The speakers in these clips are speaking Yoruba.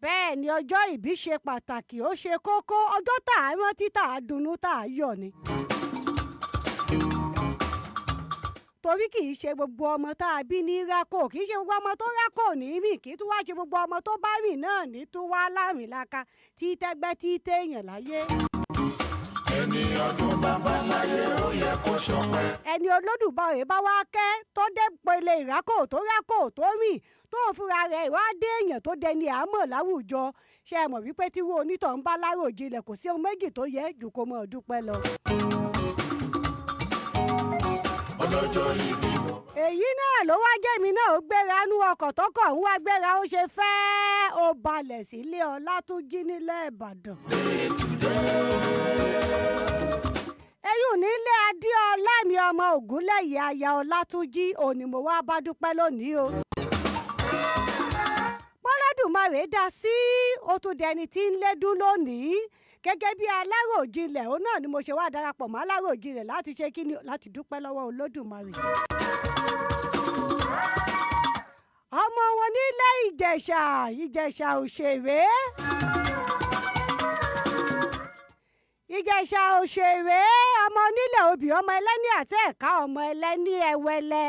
bẹ́ẹ̀ ni ọjọ́ ìbí ṣe pàtàkì ó ṣe kókó ọjọ́ tá a rántí tá a dunnú tá a yọ̀ ni. torí kì í ṣe gbogbo ọmọ tá a bí ní rákò kì í ṣe gbogbo ọmọ tó rákò ní rìn kì í tún wá ṣe gbogbo ọmọ tó bá rìn náà ní tún wá láàrínláka tí tẹ́gbẹ́ tí téèyàn láyé. ẹni ọdún bàbá láyé ó yẹ kó ṣọpẹ́. ẹni Olódùmarè bá wá kẹ́ tó dé pele ìrákò tó rìn tó ń fúnra rẹ̀ wá dé èèyàn tó dẹni àmọ́ láwùjọ ṣe é mọ̀ wípé tí wọ́n onítọ̀ ń bá láròjinlẹ̀ kò sí ohun méjì tó yẹ jù kó mọ̀ dúpẹ́ lọ. ọlọ́jọ́ ìbí mo. èyí náà ló wá jẹ́mi náà ó gbéra nú ọkọ̀ tó kọ̀ ń wá gbéra ó ṣe fẹ́ ó balẹ̀ sílé Ọlátúnjí nílẹ̀ Ìbàdàn. eyín nílé Adéọlámi ọmọ Ògúnlẹ̀yẹ aya Ọlátúnjí òní mo wá bá dúpẹ́ lónìí o. Bọ́lọ́dùmarè dá sí ó tún dẹni tí ń lédún lónìí gẹ́gẹ́ bí aláròjinlẹ̀ òun náà ni mo ṣe wá darapọ̀ mọ́ aláròjinlẹ̀ láti ṣe kí ni láti dúpẹ́ lọ́wọ́ Olódùmarè. ọmọ wọn nílé Ìjẹ̀ṣà òṣèré ọmọ onílẹ̀ obì ọmọ ẹlẹ́ni àti ẹ̀ka ọmọ ẹlẹ́ni ẹwẹlẹ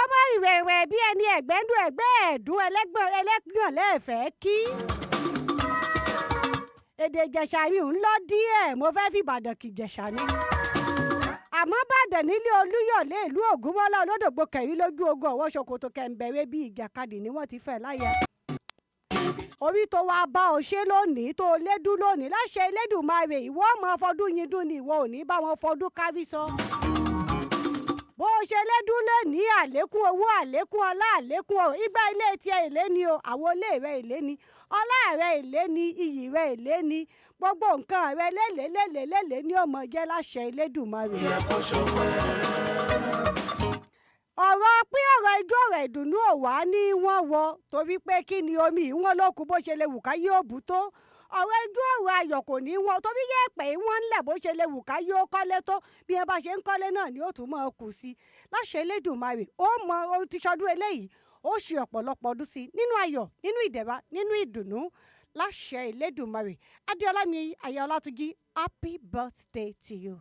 ọmọ ìwẹ̀wẹ̀ bí ẹni ẹ̀gbẹ́ndún ẹ̀gbẹ́ ẹ̀dún ẹlẹ́gbọ̀n lẹ́ẹ̀fẹ́ kí. èdè Ìjẹ̀ṣà mi ń lọ díẹ̀ mo fẹ́ fi Ìbàdàn kì Ìjẹ̀ṣà ni. àmọ́ Ìbàdàn nílé Olúyọ̀lé ìlú Ògúnmọ́lá olódògbò kẹ̀rí lójú ogun ọ̀wọ́ ṣòkòtò kẹ̀ǹbẹ̀rẹ̀ bíi ìjàkadì ni wọ́n ti fẹ́ láyà. orí tó wá bá ọ ṣe lónìí tó lédún lónìí láṣẹ Elédùmarè ìwọ ọmọ fọdún yín dún ni ìwọ ò ní bá wọn fọdún kárí sọ. bó o ṣe lédún lé ní àlékún owó àlékún ọlá àlékún ọrọ̀ ìgbà ilé tiẹ̀ èlé ni o àwọn ilé rẹ̀ èlé ni ọlá rẹ̀ èlé ni iyì rẹ̀ èlé ni gbogbo nǹkan rẹ̀ lélẹ̀ ní ọmọ jẹ́ láṣẹ Elédùmarè. ọ̀rọ̀ pé ọ̀rọ̀ ijó ọ̀rọ̀ ìdùnnú ò wá ní wọ́n wọ torí pé kí ni omi ìwọ̀n lókun bó ṣe lè wù ká yóò bù tó ọ̀rọ̀ ijó ọ̀rọ̀ ayọ̀ kò ní wọn torí yẹ pé wọ́n ń lẹ̀ bó ṣe lè wù ká yóò kọ́lé tó bí ẹ bá ṣe ń kọ́lé náà ni ó tún mọ́ ọ kù sí láṣẹ Elédùmarè ó mọ ohun tí ṣọdún eléyìí ó ṣe ọ̀pọ̀lọpọ̀ ọdún sí nínú ayọ̀ nínú ìdẹ̀ra nínú ìdùnnú láṣẹ Elédùmarè. Adeolami aya Ọlátúnjí happy birthday to you.